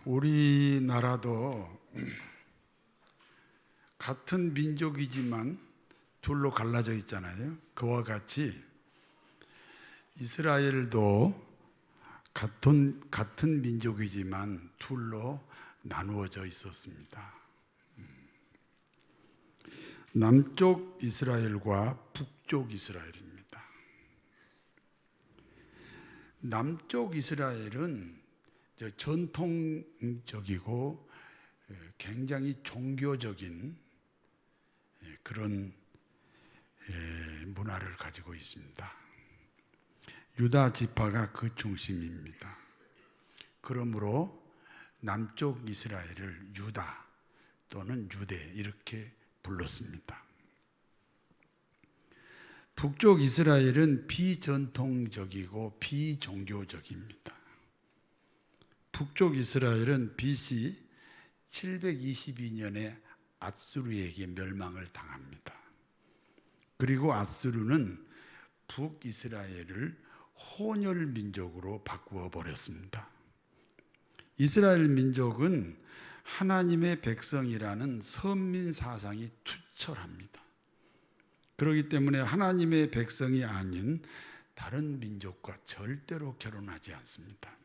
우리나라도 같은 민족이지만 둘로 갈라져 있잖아요. 그와 같이 이스라엘도 같은 민족이지만 둘로 나누어져 있었습니다. 남쪽 이스라엘과 북쪽 이스라엘입니다. 남쪽 이스라엘은 전통적이고 굉장히 종교적인 그런 문화를 가지고 있습니다. 유다 지파가 그 중심입니다. 그러므로 남쪽 이스라엘을 유다 또는 유대 이렇게 불렀습니다. 북쪽 이스라엘은 비전통적이고 비종교적입니다. 북쪽 이스라엘은 BC 722년에 아수르에게 멸망을 당합니다. 그리고 아수르는 북이스라엘을 혼혈 민족으로 바꾸어 버렸습니다. 이스라엘 민족은 하나님의 백성이라는 선민 사상이 투철합니다. 그렇기 때문에 하나님의 백성이 아닌 다른 민족과 절대로 결혼하지 않습니다.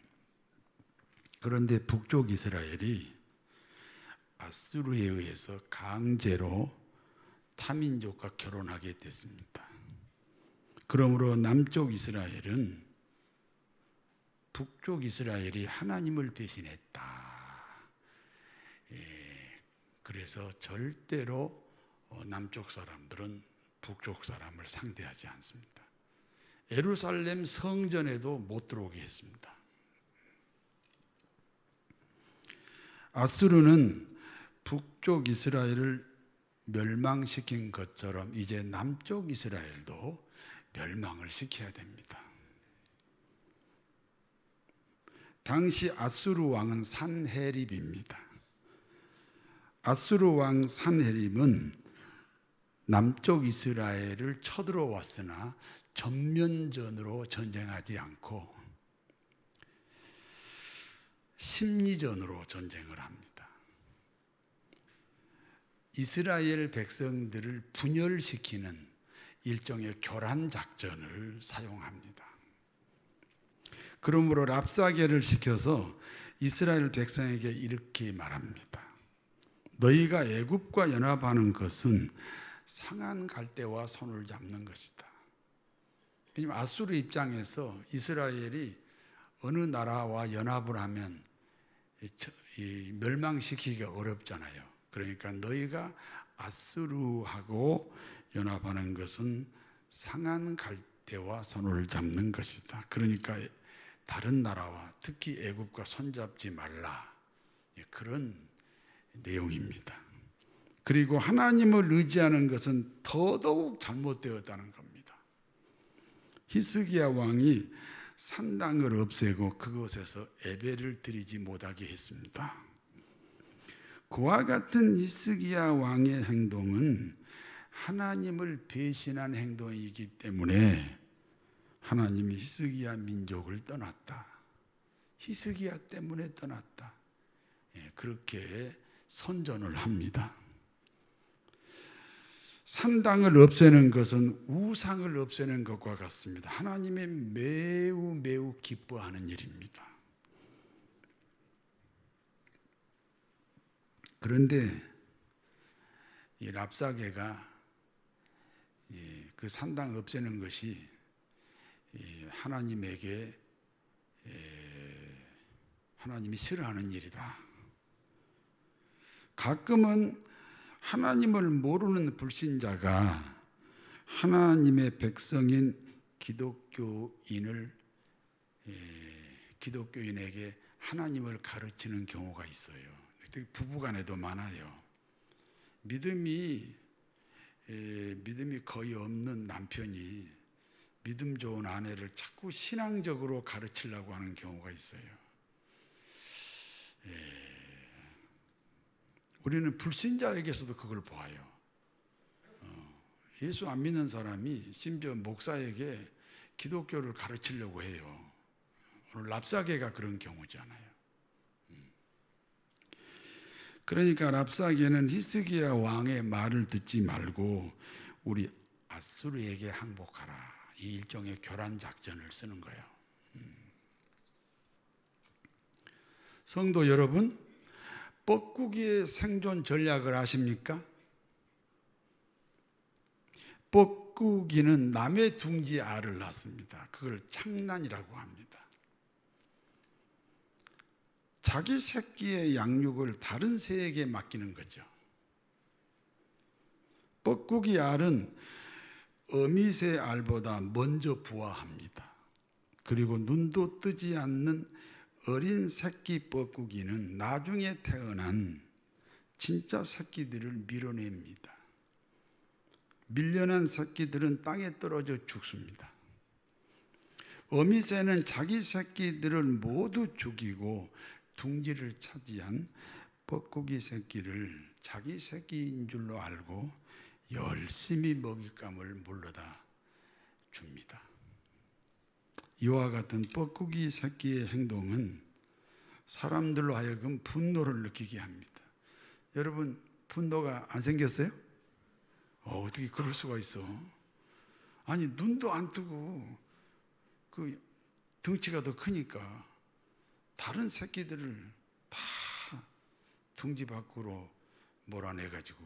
그런데 북쪽 이스라엘이 아수르에 의해서 강제로 타민족과 결혼하게 됐습니다. 그러므로 남쪽 이스라엘은 북쪽 이스라엘이 하나님을 배신했다. 그래서 절대로 남쪽 사람들은 북쪽 사람을 상대하지 않습니다. 예루살렘 성전에도 못 들어오게 했습니다. 아수르는 북쪽 이스라엘을 멸망시킨 것처럼 이제 남쪽 이스라엘도 멸망을 시켜야 됩니다. 당시 아수르 왕은 산헤립입니다. 아수르 왕 산헤립은 남쪽 이스라엘을 쳐들어왔으나 전면전으로 전쟁하지 않고 심리전으로 전쟁을 합니다. 이스라엘 백성들을 분열시키는 일종의 교란 작전을 사용합니다. 그러므로 랍사게를 시켜서 이스라엘 백성에게 이렇게 말합니다. 너희가 애굽과 연합하는 것은 상한 갈대와 손을 잡는 것이다. 왜냐하면 아수르 입장에서 이스라엘이 어느 나라와 연합을 하면 멸망시키기가 어렵잖아요. 그러니까 너희가 아수르하고 연합하는 것은 상한 갈대와 손을 잡는 것이다. 그러니까 다른 나라와 특히 애굽과 손잡지 말라. 그런 내용입니다. 그리고 하나님을 의지하는 것은 더더욱 잘못되었다는 겁니다. 히스기야 왕이 산당을 없애고 그곳에서 예배를 드리지 못하게 했습니다. 그와 같은 히스기야 왕의 행동은 하나님을 배신한 행동이기 때문에 하나님이 히스기야 민족을 떠났다. 히스기야 때문에 떠났다. 그렇게 선전을 합니다. 산당을 없애는 것은 우상을 없애는 것과 같습니다. 하나님의 매우 기뻐하는 일입니다. 그런데 이 랍사게가 그 산당 없애는 것이 하나님에게 하나님이 싫어하는 일이다. 가끔은 하나님을 모르는 불신자가 하나님의 백성인 기독교인에게 하나님을 가르치는 경우가 있어요. 특히 부부간에도 많아요. 믿음이 거의 없는 남편이 믿음 좋은 아내를 자꾸 신앙적으로 가르치려고 하는 경우가 있어요. 우리는 불신자에게서도 그걸 보아요. 예수 안 믿는 사람이 심지어 목사에게 기독교를 가르치려고 해요. 오늘 랍사게가 그런 경우잖아요. 그러니까 랍사게는 히스기야 왕의 말을 듣지 말고 우리 아수르에게 항복하라. 이 일종의 교란 작전을 쓰는 거예요. 성도 여러분, 뻐꾸기의 생존 전략을 아십니까? 뻐꾸기는 남의 둥지 알을 낳습니다. 그걸 창난이라고 합니다. 자기 새끼의 양육을 다른 새에게 맡기는 거죠. 뻐꾸기 알은 어미새 알보다 먼저 부화합니다. 그리고 눈도 뜨지 않는 어린 새끼 뻐꾸기는 나중에 태어난 진짜 새끼들을 밀어냅니다. 밀려난 새끼들은 땅에 떨어져 죽습니다. 어미새는 자기 새끼들을 모두 죽이고 둥지를 차지한 뻐꾸기 새끼를 자기 새끼인 줄로 알고 열심히 먹잇감을 물러다 줍니다. 이와 같은 뻐꾸기 새끼의 행동은 사람들로 하여금 분노를 느끼게 합니다. 여러분, 분노가 안 생겼어요? 어떻게 그럴 수가 있어? 아니, 눈도 안 뜨고 그 덩치가 더 크니까 다른 새끼들을 다 둥지 밖으로 몰아내가지고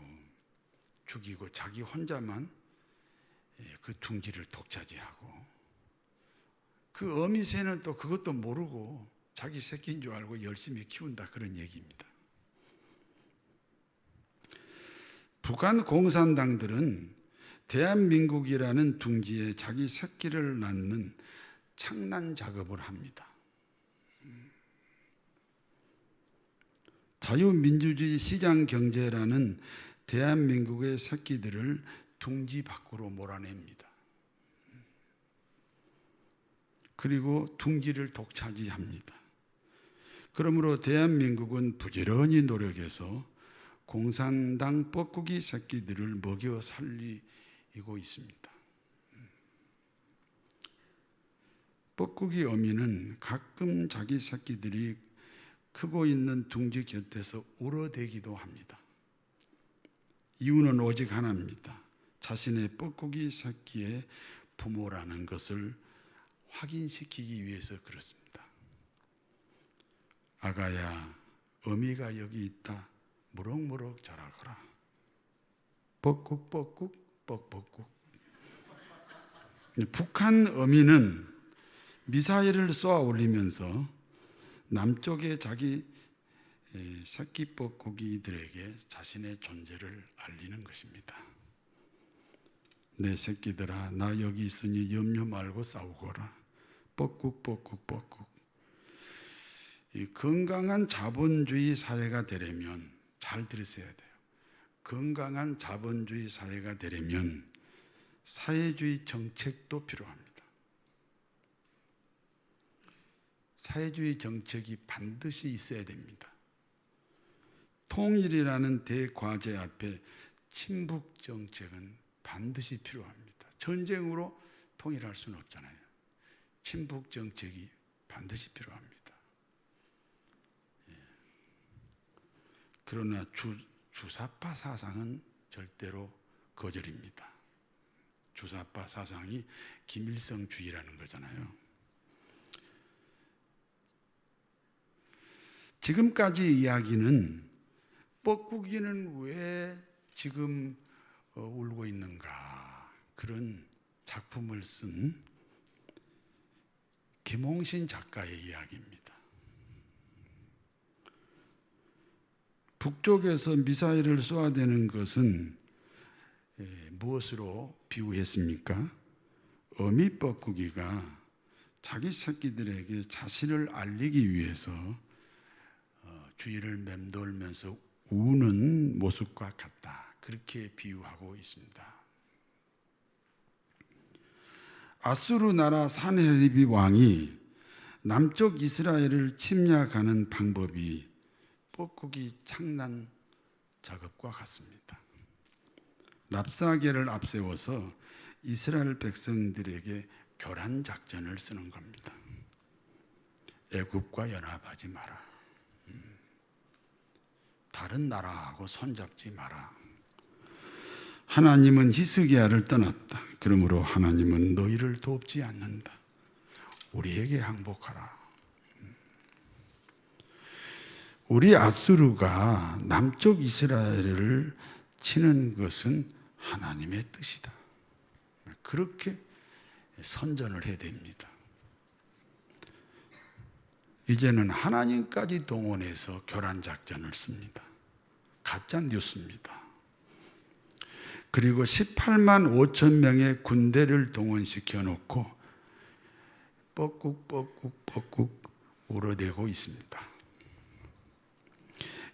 죽이고 자기 혼자만 그 둥지를 독차지하고, 그 어미새는 또 그것도 모르고 자기 새끼인 줄 알고 열심히 키운다, 그런 얘기입니다. 북한 공산당들은 대한민국이라는 둥지에 자기 새끼를 낳는 창난 작업을 합니다. 자유민주주의 시장경제라는 대한민국의 새끼들을 둥지 밖으로 몰아냅니다. 그리고 둥지를 독차지합니다. 그러므로 대한민국은 부지런히 노력해서 공산당 뻐꾸기 새끼들을 먹여 살리고 있습니다. 뻐꾸기 어미는 가끔 자기 새끼들이 크고 있는 둥지 곁에서 울어대기도 합니다. 이유는 오직 하나입니다. 자신의 뻐꾸기 새끼의 부모라는 것을 확인시키기 위해서 그렇습니다. 아가야, 어미가 여기 있다. 무럭무럭 자라거라. 뻐꾹뻐꾹 뻑뻑꾹. 북한 어미는 미사일을 쏘아 올리면서 남쪽의 자기 새끼 뻐꾸기들에게 자신의 존재를 알리는 것입니다. 내 새끼들아, 나 여기 있으니 염려 말고 싸우거라. 뻐꾹뻐꾹뻐꾹. 이 건강한 자본주의 사회가 되려면, 잘 들으셔야 돼요. 건강한 자본주의 사회가 되려면 사회주의 정책도 필요합니다. 사회주의 정책이 반드시 있어야 됩니다. 통일이라는 대과제 앞에 친북 정책은 반드시 필요합니다. 전쟁으로 통일할 수는 없잖아요. 친북 정책이 반드시 필요합니다. 그러나 주사파 사상은 절대로 거절입니다. 주사파 사상이 김일성주의라는 거잖아요. 지금까지 이야기는 뻐꾸기는 왜 지금 울고 있는가, 그런 작품을 쓴 김홍신 작가의 이야기입니다. 북쪽에서 미사일을 쏘아대는 것은 무엇으로 비유했습니까? 어미 뻐꾸기가 자기 새끼들에게 자신을 알리기 위해서 주위를 맴돌면서 우는 모습과 같다, 그렇게 비유하고 있습니다. 아수르 나라 산헤립이 왕이 남쪽 이스라엘을 침략하는 방법이 뻐꾸기 창난 작업과 같습니다. 랍사게를 앞세워서 이스라엘 백성들에게 교란 작전을 쓰는 겁니다. 애굽과 연합하지 마라. 다른 나라하고 손잡지 마라. 하나님은 히스기야를 떠났다. 그러므로 하나님은 너희를 돕지 않는다. 우리에게 항복하라. 우리 아수르가 남쪽 이스라엘을 치는 것은 하나님의 뜻이다. 그렇게 선전을 해야 됩니다. 이제는 하나님까지 동원해서 교란 작전을 씁니다. 가짜 뉴스입니다. 그리고 18만 5천 명의 군대를 동원시켜 놓고 뻐꾹 울어대고 있습니다.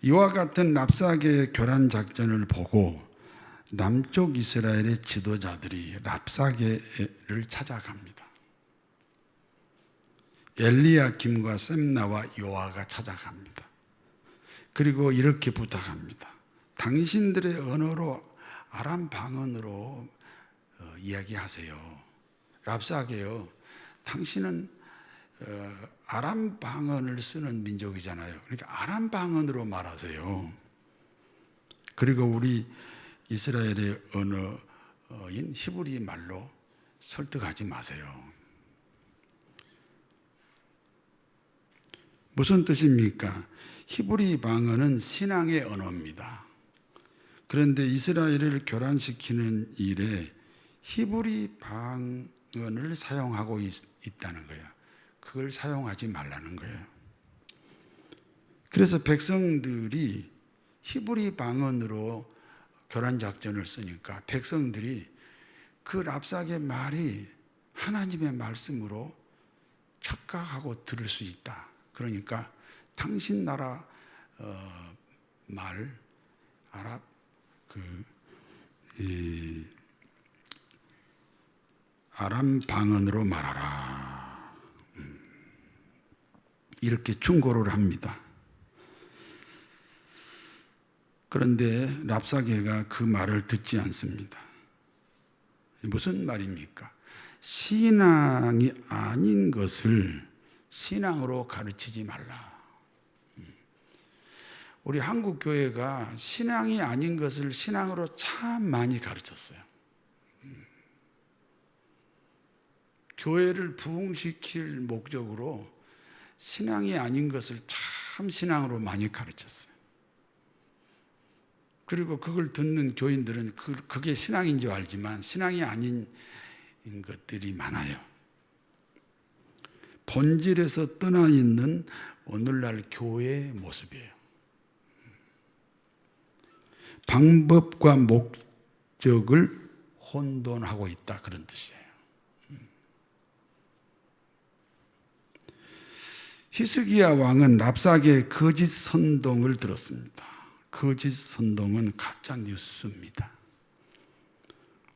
이와 같은 랍사게의 교란 작전을 보고 남쪽 이스라엘의 지도자들이 랍사게를 찾아갑니다. 엘리야김과 셈나와 요아가 찾아갑니다. 그리고 이렇게 부탁합니다. 당신들의 언어로 아람 방언으로 이야기하세요. 랍사게요. 당신은 아람 방언을 쓰는 민족이잖아요. 그러니까 아람 방언으로 말하세요. 그리고 우리 이스라엘의 언어인 히브리 말로 설득하지 마세요. 무슨 뜻입니까? 히브리 방언은 신앙의 언어입니다. 그런데 이스라엘을 교란시키는 일에 히브리 방언을 사용하고 있다는 거예요. 그걸 사용하지 말라는 거예요. 그래서 백성들이 히브리 방언으로 교란 작전을 쓰니까 백성들이 그 랍사게 말이 하나님의 말씀으로 착각하고 들을 수 있다. 그러니까 당신 나라 말 아랍 아람 방언으로 말하라. 이렇게 충고를 합니다. 그런데 랍사게가 그 말을 듣지 않습니다. 무슨 말입니까? 신앙이 아닌 것을 신앙으로 가르치지 말라. 우리 한국 교회가 신앙이 아닌 것을 신앙으로 참 많이 가르쳤어요. 교회를 부흥시킬 목적으로 신앙이 아닌 것을 참 신앙으로 많이 가르쳤어요. 그리고 그걸 듣는 교인들은 그게 신앙인 줄 알지만 신앙이 아닌 것들이 많아요. 본질에서 떠나 있는 오늘날 교회의 모습이에요. 방법과 목적을 혼돈하고 있다, 그런 뜻이에요. 히스기야 왕은 랍사게의 거짓 선동을 들었습니다. 거짓 선동은 가짜 뉴스입니다.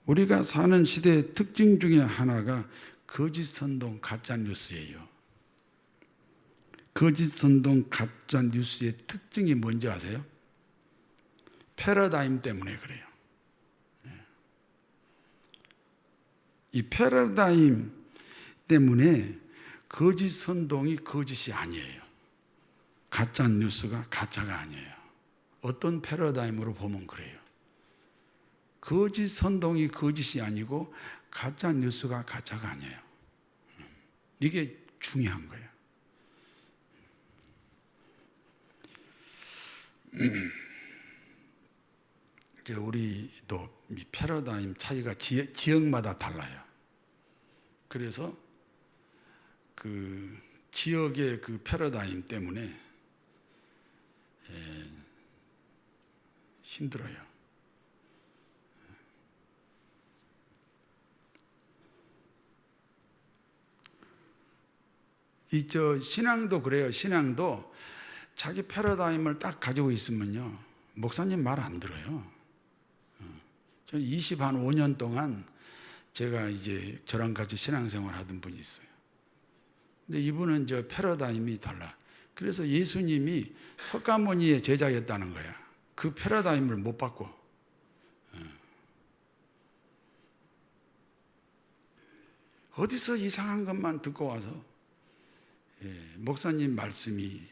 우리가 사는 시대의 특징 중에 하나가 거짓 선동, 가짜 뉴스예요. 거짓 선동, 가짜 뉴스의 특징이 뭔지 아세요? 패러다임 때문에 그래요. 이 패러다임 때문에 거짓 선동이 거짓이 아니에요. 가짜 뉴스가 가짜가 아니에요. 어떤 패러다임으로 보면 그래요. 거짓 선동이 거짓이 아니고 가짜 뉴스가 가짜가 아니에요. 이게 중요한 거예요. 우리도 이 패러다임 차이가 지역마다 달라요. 그래서 그 지역의 그 패러다임 때문에 힘들어요. 신앙도 그래요. 신앙도 자기 패러다임을 딱 가지고 있으면요, 목사님 말 안 들어요. 저는 25년 동안 제가 이제 저랑 같이 신앙생활 하던 분이 있어요. 근데 이분은 저 패러다임이 달라. 그래서 예수님이 석가모니의 제자였다는 거야. 그 패러다임을 못 바꿔. 어디서 이상한 것만 듣고 와서 목사님 말씀이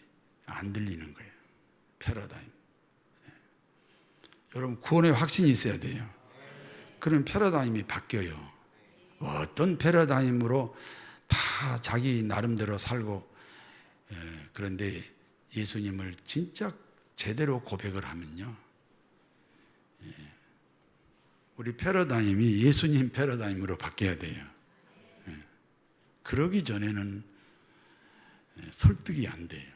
안 들리는 거예요. 패러다임. 여러분 구원의 확신이 있어야 돼요. 그럼 패러다임이 바뀌어요. 어떤 패러다임으로 다 자기 나름대로 살고, 그런데 예수님을 진짜 제대로 고백을 하면요, 우리 패러다임이 예수님 패러다임으로 바뀌어야 돼요. 그러기 전에는 설득이 안 돼요.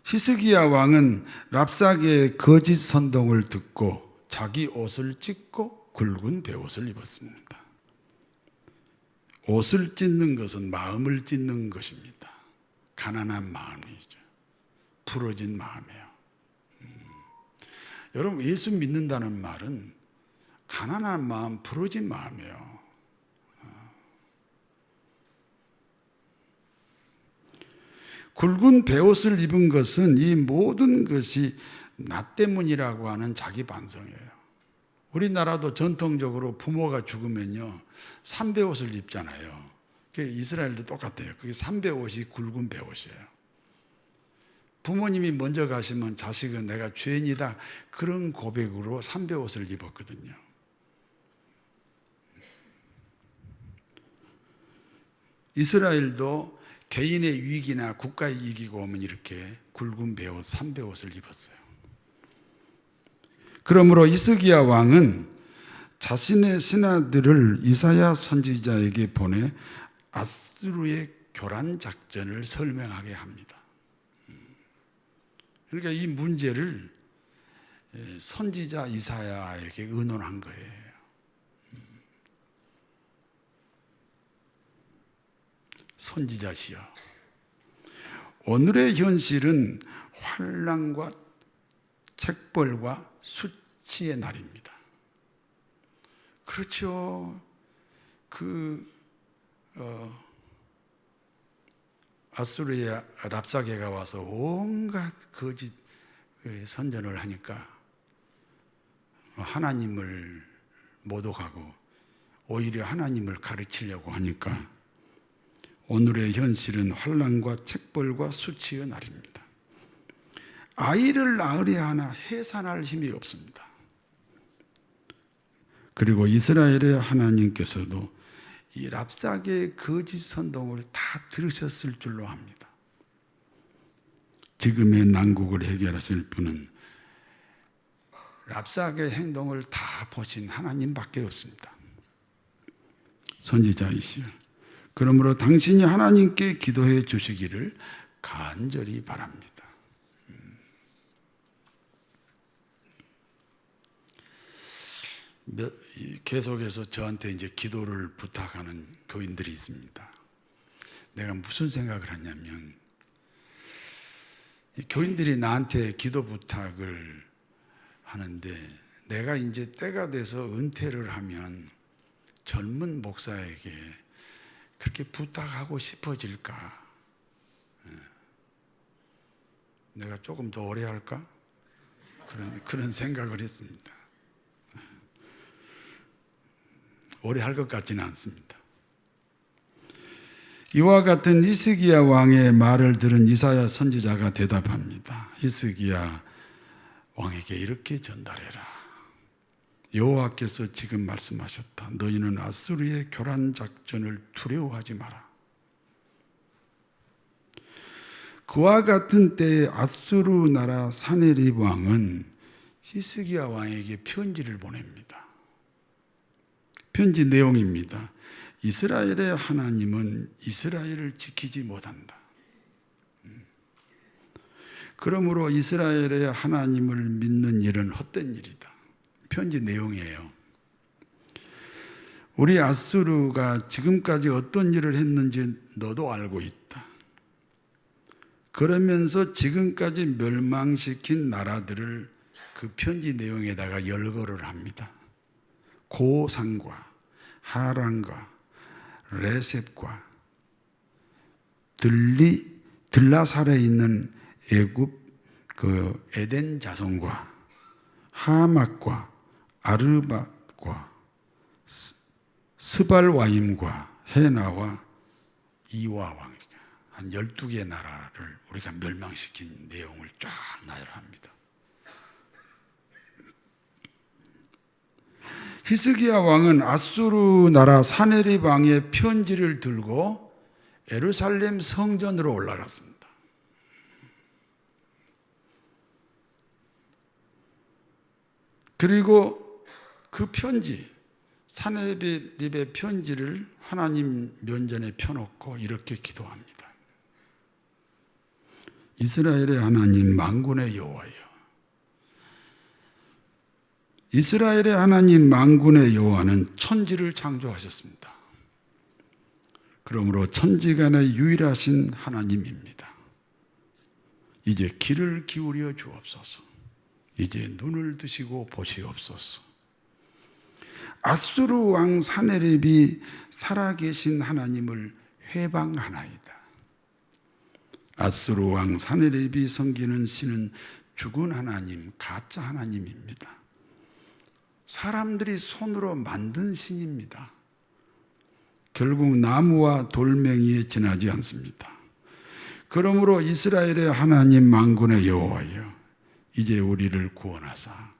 히스기야 왕은 랍사게의 거짓 선동을 듣고 자기 옷을 찢고 굵은 베옷을 입었습니다. 옷을 찢는 것은 마음을 찢는 것입니다. 가난한 마음이죠. 부러진 마음이에요. 여러분, 예수 믿는다는 말은 가난한 마음, 부러진 마음이에요. 굵은 베옷을 입은 것은 이 모든 것이 나 때문이라고 하는 자기 반성이에요. 우리나라도 전통적으로 부모가 죽으면요, 삼베옷을 입잖아요. 이스라엘도 똑같아요. 그게 삼베옷이 굵은 베옷이에요. 부모님이 먼저 가시면 자식은 내가 죄인이다, 그런 고백으로 삼베옷을 입었거든요. 이스라엘도 개인의 위기나 국가의 이기고 오면 이렇게 굵은 베옷, 삼베옷을 입었어요. 그러므로 히스기야 왕은 자신의 신하들을 이사야 선지자에게 보내 아수르의 교란 작전을 설명하게 합니다. 그러니까 이 문제를 선지자 이사야에게 의논한 거예요. 선지자시여, 오늘의 현실은 환난과 책벌과 수치의 날입니다. 그렇죠. 아수르의 랍사게가 와서 온갖 거짓 선전을 하니까 하나님을 모독하고 오히려 하나님을 가르치려고 하니까 오늘의 현실은 환난과 책벌과 수치의 날입니다. 아이를 낳으려 하나 해산할 힘이 없습니다. 그리고 이스라엘의 하나님께서도 이 랍사게의 거짓 선동을 다 들으셨을 줄로 합니다. 지금의 난국을 해결하실 분은 랍사게의 행동을 다 보신 하나님밖에 없습니다. 선지자이시여, 그러므로 당신이 하나님께 기도해 주시기를 간절히 바랍니다. 계속해서 저한테 이제 기도를 부탁하는 교인들이 있습니다. 내가 무슨 생각을 하냐면, 교인들이 나한테 기도 부탁을 하는데 내가 이제 때가 돼서 은퇴를 하면 젊은 목사에게 그렇게 부탁하고 싶어질까? 내가 조금 더 오래 할까? 그런 생각을 했습니다. 오래 할 것 같지는 않습니다. 이와 같은 히스기야 왕의 말을 들은 이사야 선지자가 대답합니다. 히스기야 왕에게 이렇게 전달해라. 여호와께서 지금 말씀하셨다. 너희는 아수르의 교란 작전을 두려워하지 마라. 그와 같은 때에 아수르 나라 사네립 왕은 히스기야 왕에게 편지를 보냅니다. 편지 내용입니다. 이스라엘의 하나님은 이스라엘을 지키지 못한다. 그러므로 이스라엘의 하나님을 믿는 일은 헛된 일이다. 편지 내용이에요. 우리 아수르가 지금까지 어떤 일을 했는지 너도 알고 있다. 그러면서 지금까지 멸망시킨 나라들을 그 편지 내용에다가 열거를 합니다. 고산과 하란과 레셉과 들라살에 있는 애굽 그 에덴 자손과 하맛과 아르밧과 스발와임과 헤나와 이와 왕, 한 12개의 나라를 우리가 멸망시킨 내용을 쫙 나열합니다. 히스기야 왕은 아수르 나라 사네립 왕의 편지를 들고 예루살렘 성전으로 올라갔습니다. 그리고 그 편지, 사네립의 편지를 하나님 면전에 펴놓고 이렇게 기도합니다. 이스라엘의 하나님 만군의 여호와여, 이스라엘의 하나님 만군의 여호와는 천지를 창조하셨습니다. 그러므로 천지간의 유일하신 하나님입니다. 이제 귀를 기울여 주옵소서. 이제 눈을 드시고 보시옵소서. 아수르 왕 사네립이 살아계신 하나님을 회방하나이다. 아수르 왕 사네립이 섬기는 신은 죽은 하나님, 가짜 하나님입니다. 사람들이 손으로 만든 신입니다. 결국 나무와 돌멩이에 지나지 않습니다. 그러므로 이스라엘의 하나님 만군의 여호와여, 이제 우리를 구원하사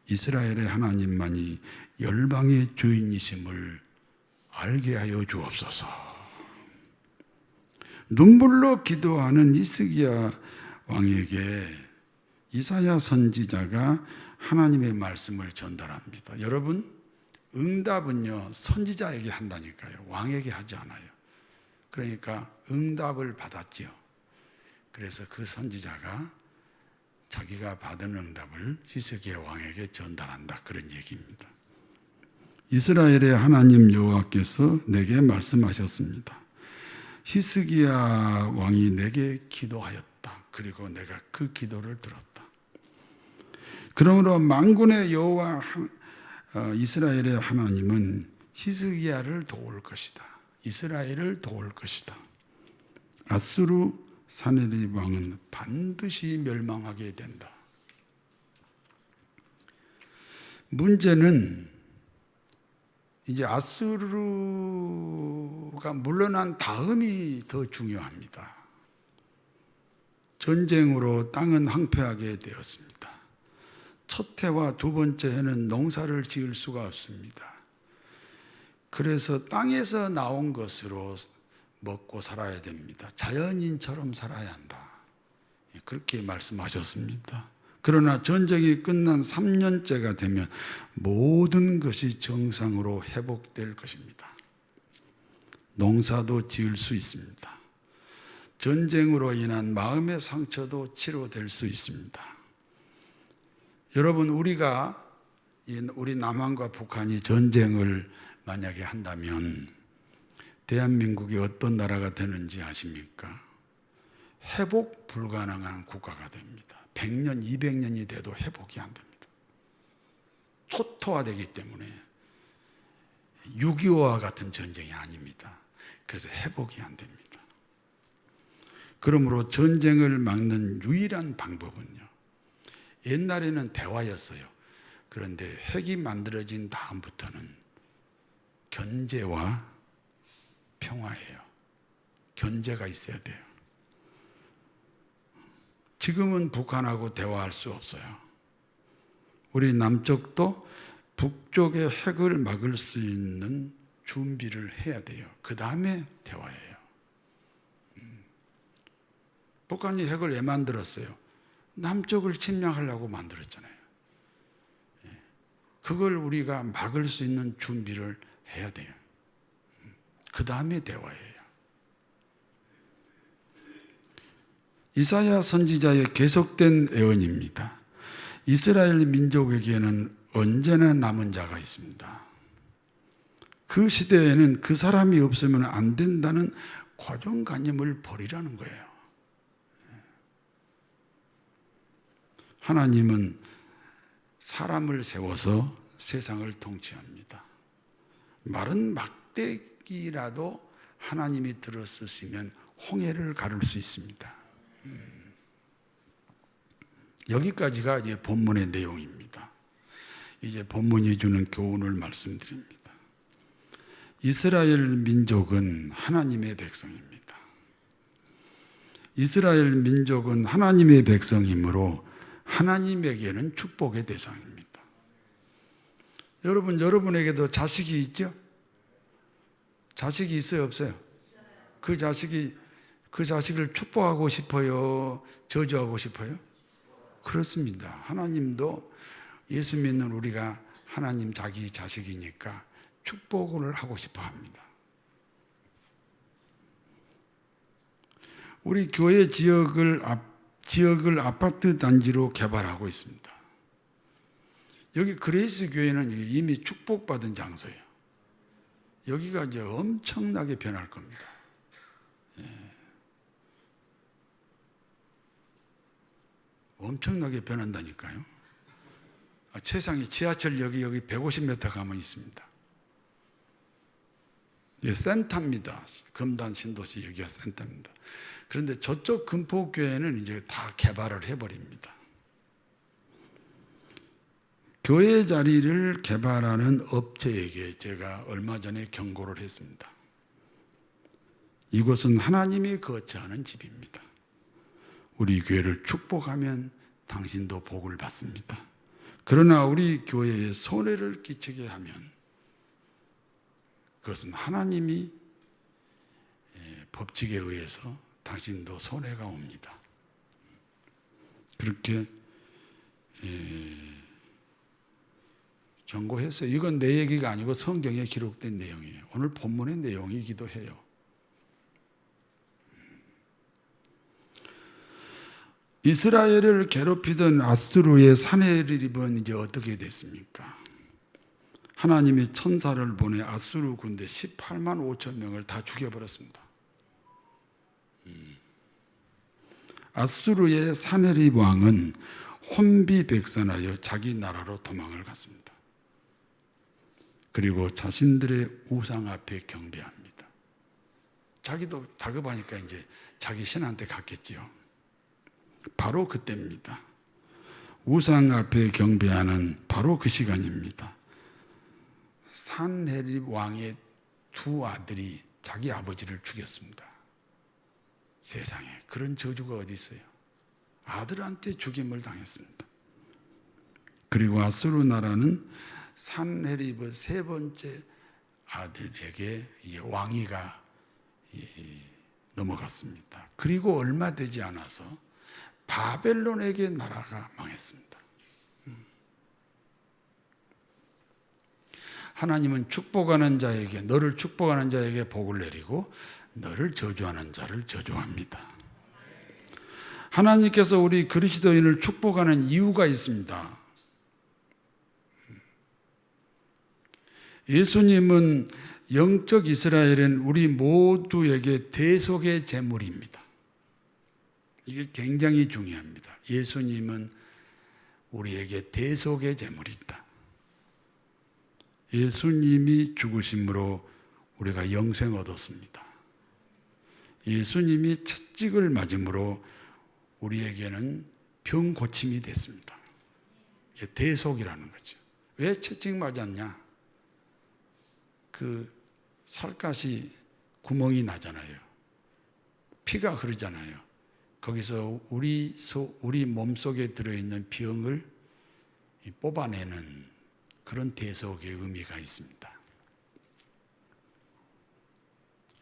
이스라엘의 하나님만이 열방의 주인이심을 알게 하여 주옵소서. 눈물로 기도하는 히스기야 왕에게 이사야 선지자가 하나님의 말씀을 전달합니다. 여러분, 응답은요 선지자에게 한다니까요. 왕에게 하지 않아요. 그러니까 응답을 받았지요. 그래서 그 선지자가 자기가 받은 응답을 히스기야 왕에게 전달한다, 그런 얘기입니다. 이스라엘의 하나님 여호와께서 내게 말씀하셨습니다. 히스기야 왕이 내게 기도하였다. 그리고 내가 그 기도를 들었다. 그러므로 만군의 여호와 이스라엘의 하나님은 히스기야를 도울 것이다. 이스라엘을 도울 것이다. 아수르 사네립 왕은 반드시 멸망하게 된다. 문제는 이제 아수르가 물러난 다음이 더 중요합니다. 전쟁으로 땅은 황폐하게 되었습니다. 첫 해와 두 번째 해는 농사를 지을 수가 없습니다. 그래서 땅에서 나온 것으로 먹고 살아야 됩니다. 자연인처럼 살아야 한다. 그렇게 말씀하셨습니다. 그러나 전쟁이 끝난 3년째가 되면 모든 것이 정상으로 회복될 것입니다. 농사도 지을 수 있습니다. 전쟁으로 인한 마음의 상처도 치료될 수 있습니다. 여러분, 우리 남한과 북한이 전쟁을 만약에 한다면 대한민국이 어떤 나라가 되는지 아십니까? 회복 불가능한 국가가 됩니다. 100년, 200년이 돼도 회복이 안 됩니다. 초토화되기 때문에 6.25와 같은 전쟁이 아닙니다. 그래서 회복이 안 됩니다. 그러므로 전쟁을 막는 유일한 방법은요, 옛날에는 대화였어요. 그런데 핵이 만들어진 다음부터는 견제와 평화예요. 견제가 있어야 돼요. 지금은 북한하고 대화할 수 없어요. 우리 남쪽도 북쪽의 핵을 막을 수 있는 준비를 해야 돼요. 그 다음에 대화예요. 북한이 핵을 왜 만들었어요? 남쪽을 침략하려고 만들었잖아요. 그걸 우리가 막을 수 있는 준비를 해야 돼요. 그 다음에 대화예요. 이사야 선지자의 계속된 애언입니다. 이스라엘 민족에게는 언제나 남은 자가 있습니다. 그 시대에는 그 사람이 없으면 안 된다는 고정관념을 버리라는 거예요. 하나님은 사람을 세워서 세상을 통치합니다. 마른 막대기라도 하나님이 들어쓰시면 홍해를 가를 수 있습니다. 여기까지가 이제 본문의 내용입니다. 이제 본문이 주는 교훈을 말씀드립니다. 이스라엘 민족은 하나님의 백성입니다. 이스라엘 민족은 하나님의 백성이므로 하나님에게는 축복의 대상입니다. 여러분, 여러분에게도 자식이 있죠? 자식이 있어요, 없어요? 그 자식을 축복하고 싶어요? 저주하고 싶어요? 그렇습니다. 하나님도 예수 믿는 우리가 하나님 자기 자식이니까 축복을 하고 싶어 합니다. 우리 교회 지역을 아파트 단지로 개발하고 있습니다. 여기 그레이스 교회는 이미 축복받은 장소예요. 여기가 이제 엄청나게 변할 겁니다. 엄청나게 변한다니까요. 세상에 지하철역이 여기 150m 가면 있습니다. 이게 센터입니다. 금단 신도시 여기가 센터입니다. 그런데 저쪽 금포교회는 이제 다 개발을 해버립니다. 교회 자리를 개발하는 업체에게 제가 얼마 전에 경고를 했습니다. 이곳은 하나님이 거처하는 집입니다. 우리 교회를 축복하면 당신도 복을 받습니다. 그러나 우리 교회에 손해를 끼치게 하면 그것은 하나님이 법칙에 의해서 당신도 손해가 옵니다. 그렇게 경고했어요. 이건 내 얘기가 아니고 성경에 기록된 내용이에요. 오늘 본문의 내용이기도 해요. 이스라엘을 괴롭히던 아수르의 산헤립은 이제 어떻게 됐습니까? 하나님이 천사를 보내 아수르 군대 18만 5천 명을 다 죽여버렸습니다. 아수르의 산헤립 왕은 혼비백산하여 자기 나라로 도망을 갔습니다. 그리고 자신들의 우상 앞에 경배합니다. 자기도 다급하니까 이제 자기 신한테 갔겠지요. 바로 그때입니다. 우상 앞에 경배하는 바로 그 시간입니다. 산헤립 왕의 두 아들이 자기 아버지를 죽였습니다. 세상에 그런 저주가 어디 있어요? 아들한테 죽임을 당했습니다. 그리고 아수르 나라는 산헤립의 세 번째 아들에게 왕위가 넘어갔습니다. 그리고 얼마 되지 않아서 바벨론에게 나라가 망했습니다. 하나님은 축복하는 자에게, 너를 축복하는 자에게 복을 내리고 너를 저주하는 자를 저주합니다. 하나님께서 우리 그리스도인을 축복하는 이유가 있습니다. 예수님은 영적 이스라엘은 우리 모두에게 대속의 제물입니다. 이게 굉장히 중요합니다. 예수님은 우리에게 대속의 제물이 있다. 예수님이 죽으심으로 우리가 영생 얻었습니다. 예수님이 채찍을 맞음으로 우리에게는 병 고침이 됐습니다. 이게 대속이라는 거죠. 왜 채찍 맞았냐? 그 살갗이 구멍이 나잖아요. 피가 흐르잖아요. 거기서 우리 몸속에 들어있는 병을 뽑아내는 그런 대속의 의미가 있습니다.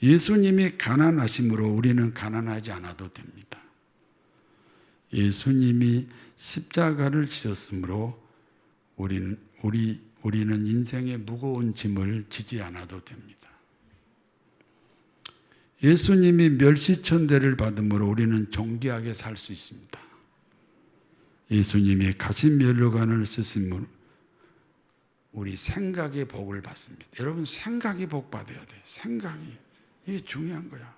예수님이 가난하심으로 우리는 가난하지 않아도 됩니다. 예수님이 십자가를 지셨으므로 우리는 인생의 무거운 짐을 지지 않아도 됩니다. 예수님이 멸시천대를 받음으로 우리는 존귀하게 살 수 있습니다. 예수님이 가시면류관을 쓰심으로 우리 생각의 복을 받습니다. 여러분, 생각이 복 받아야 돼. 생각이. 이게 중요한 거야.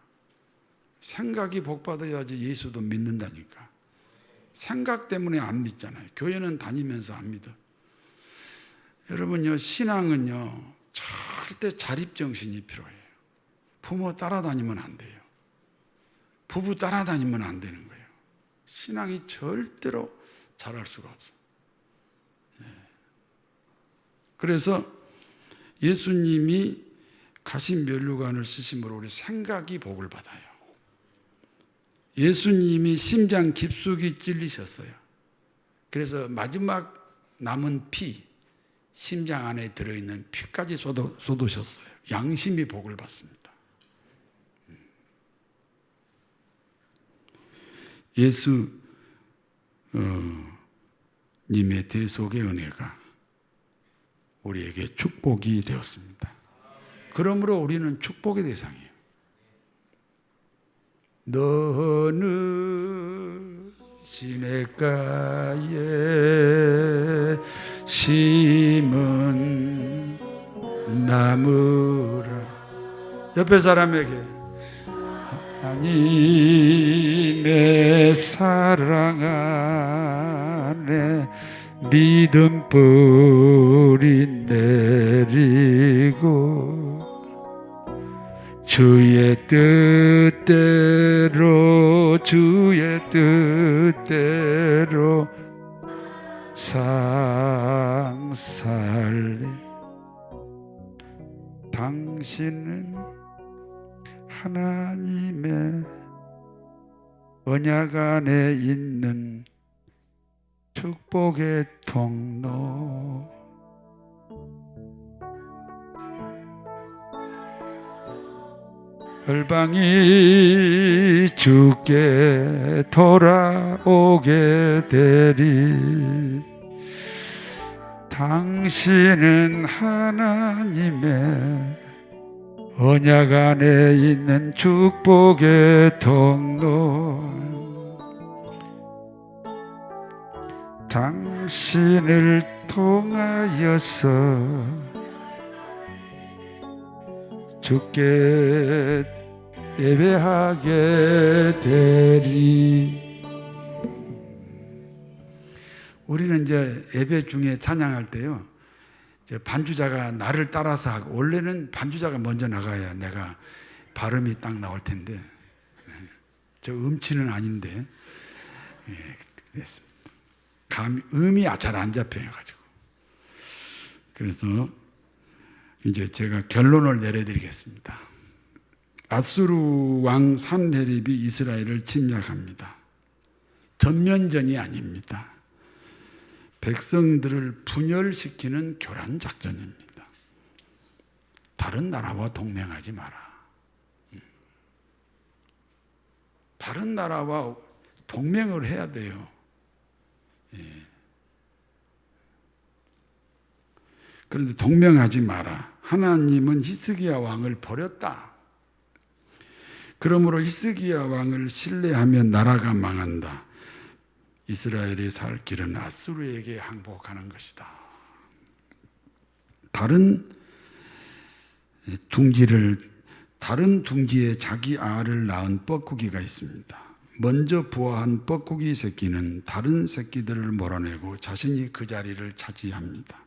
생각이 복 받아야지 예수도 믿는다니까. 생각 때문에 안 믿잖아요. 교회는 다니면서 안 믿어. 여러분요, 신앙은요, 절대 자립정신이 필요해요. 부모 따라다니면 안 돼요. 부부 따라다니면 안 되는 거예요. 신앙이 절대로 잘할 수가 없어. 그래서 예수님이 가신 면류관을 쓰심으로 우리 생각이 복을 받아요. 예수님이 심장 깊숙이 찔리셨어요. 그래서 마지막 남은 피, 심장 안에 들어있는 피까지 쏟으셨어요. 양심이 복을 받습니다. 예수 님의 대속의 은혜가 우리에게 축복이 되었습니다. 그러므로 우리는 축복의 대상이에요. 너는 시냇가에 심은 나무라. 옆에 사람에게 하나님의 사랑 안에 믿음 뿌리 내리고 주의 뜻대로 살래. 당신은 하나님의 언약 안에 있는 축복의 통로. 열방이 주께 돌아오게 되리. 당신은 하나님의 언약 안에 있는 축복의 통로. 당신을 통하여서 주께 예배하게 되리. 우리는 이제 예배 중에 찬양할 때요, 반주자가 나를 따라서 하고, 원래는 반주자가 먼저 나가야 내가 발음이 딱 나올 텐데, 저 음치는 아닌데, 됐습니다. 음이 잘 안 잡혀가지고. 그래서 이제 제가 결론을 내려드리겠습니다. 아수르 왕 산헤립이 이스라엘을 침략합니다. 전면전이 아닙니다. 백성들을 분열시키는 교란 작전입니다. 다른 나라와 동맹하지 마라. 다른 나라와 동맹을 해야 돼요. 그런데 동맹하지 마라. 하나님은 히스기야 왕을 버렸다. 그러므로 히스기야 왕을 신뢰하면 나라가 망한다. 이스라엘이 살 길은 아수르에게 항복하는 것이다. 다른 둥지에 자기 알을 낳은 뻐꾸기가 있습니다. 먼저 부화한 뻐꾸기 새끼는 다른 새끼들을 몰아내고 자신이 그 자리를 차지합니다.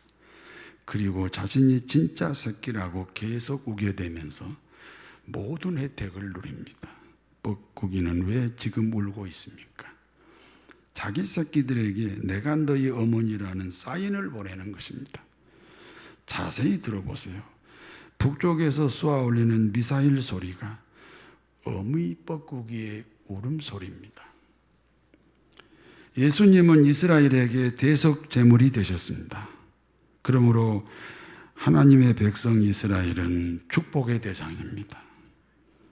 그리고 자신이 진짜 새끼라고 계속 우겨대면서 모든 혜택을 누립니다. 뻐꾸기는 왜 지금 울고 있습니까? 자기 새끼들에게 내가 너희 어머니라는 사인을 보내는 것입니다. 자세히 들어보세요. 북쪽에서 쏘아 올리는 미사일 소리가 어미 뻐꾸기의 울음소리입니다. 예수님은 이스라엘에게 대속 제물이 되셨습니다. 그러므로 하나님의 백성 이스라엘은 축복의 대상입니다.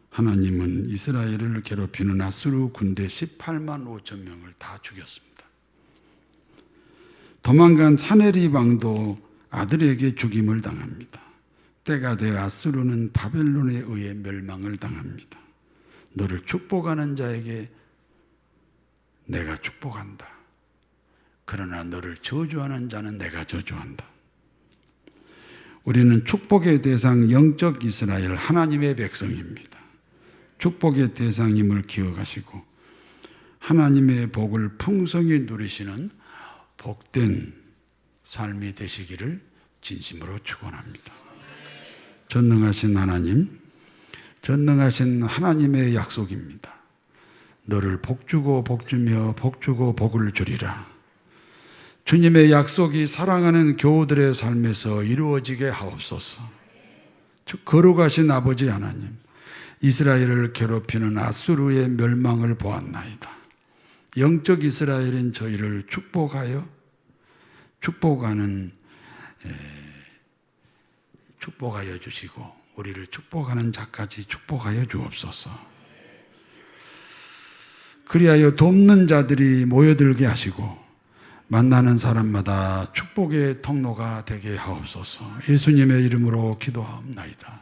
하나님은 이스라엘을 괴롭히는 아수르 군대 18만 5천 명을 다 죽였습니다. 도망간 산헤립 왕도 아들에게 죽임을 당합니다. 때가 되어 아수르는 바벨론에 의해 멸망을 당합니다. 너를 축복하는 자에게 내가 축복한다. 그러나 너를 저주하는 자는 내가 저주한다. 우리는 축복의 대상 영적 이스라엘 하나님의 백성입니다. 축복의 대상임을 기억하시고 하나님의 복을 풍성히 누리시는 복된 삶이 되시기를 진심으로 축원합니다. 전능하신 하나님, 전능하신 하나님의 약속입니다. 너를 복주고 복주며 복주고 복을 주리라. 주님의 약속이 사랑하는 교우들의 삶에서 이루어지게 하옵소서. 거룩하신 아버지 하나님, 이스라엘을 괴롭히는 아수르의 멸망을 보았나이다. 영적 이스라엘인 저희를 축복하여 주시고 우리를 축복하는 자까지 축복하여 주옵소서. 그리하여 돕는 자들이 모여들게 하시고 만나는 사람마다 축복의 통로가 되게 하옵소서. 예수님의 이름으로 기도하옵나이다.